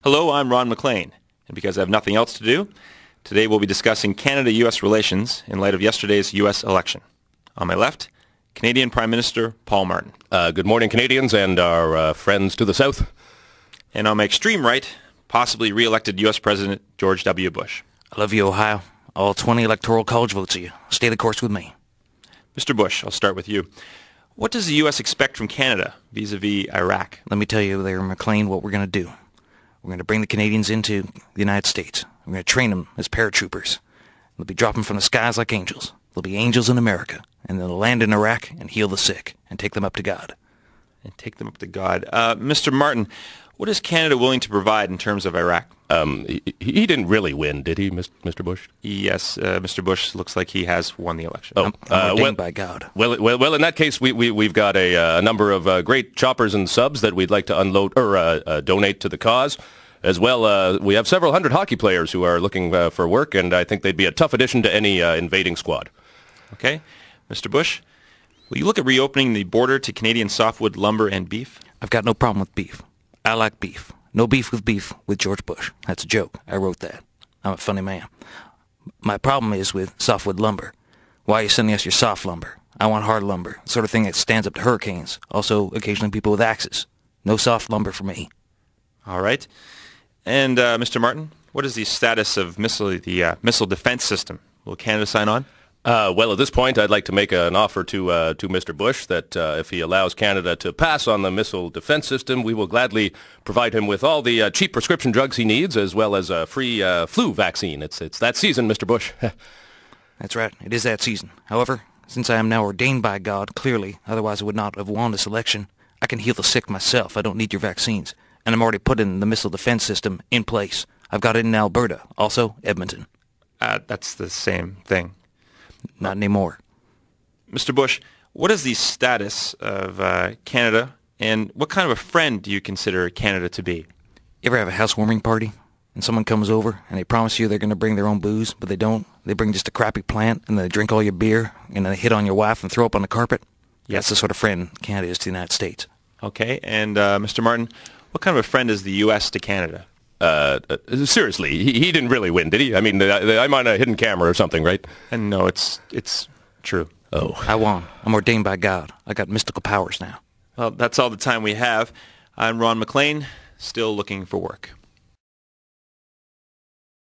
Hello, I'm Ron McLean, and because I have nothing else to do, today we'll be discussing Canada-U.S. relations in light of yesterday's U.S. election. On my left, Canadian Prime Minister Paul Martin. Good morning, Canadians and our friends to the south. And on my extreme right, possibly re-elected U.S. President George W. Bush. I love you, Ohio. All 20 electoral college votes of you. Stay the course with me. Mr. Bush, I'll start with you. What does the U.S. expect from Canada vis-a-vis Iraq? Let me tell you there, McLean, what we're going to do. We're going to bring the Canadians into the United States. We're going to train them as paratroopers. They'll be dropping from the skies like angels. They'll be angels in America. And they'll land in Iraq and heal the sick and take them up to God. And take them up to God. Mr. Martin, what is Canada willing to provide in terms of Iraq? He didn't really win, did he, Mr. Bush? Yes, Mr. Bush looks like he has won the election. I'm ordained by God. Well, in that case, we've got a number of great choppers and subs that we'd like to unload or donate to the cause. As well, we have several hundred hockey players who are looking for work, and I think they'd be a tough addition to any invading squad. Okay. Mr. Bush, will you look at reopening the border to Canadian softwood lumber and beef? I've got no problem with beef. I like beef. No beef with George Bush. That's a joke. I wrote that. I'm a funny man. My problem is with softwood lumber. Why are you sending us your soft lumber? I want hard lumber, the sort of thing that stands up to hurricanes. Also, occasionally people with axes. No soft lumber for me. All right. And Mr. Martin, what is the status of the missile defense system? Will Canada sign on? Well, at this point, I'd like to make an offer to Mr. Bush that if he allows Canada to pass on the missile defense system, we will gladly provide him with all the cheap prescription drugs he needs, as well as a free flu vaccine. It's that season, Mr. Bush. That's right. It is that season. However, since I am now ordained by God, clearly, otherwise I would not have won this election, I can heal the sick myself. I don't need your vaccines. And I'm already putting the missile defense system in place. I've got it in Alberta, also Edmonton. That's the same thing. Not anymore. Mr. Bush, what is the status of Canada, and what kind of a friend do you consider Canada to be? You ever have a housewarming party, and someone comes over, and they promise you they're going to bring their own booze, but they don't? They bring just a crappy plant, and they drink all your beer, and then they hit on your wife and throw up on the carpet? Yes. That's the sort of friend Canada is to the United States. Okay, and Mr. Martin, what kind of a friend is the U.S. to Canada? Seriously, he didn't really win, did he? I mean, I'm on a hidden camera or something, right? And no, it's true. Oh. I won. I'm ordained by God. I got mystical powers now. Well, that's all the time we have. I'm Ron McLean, still looking for work.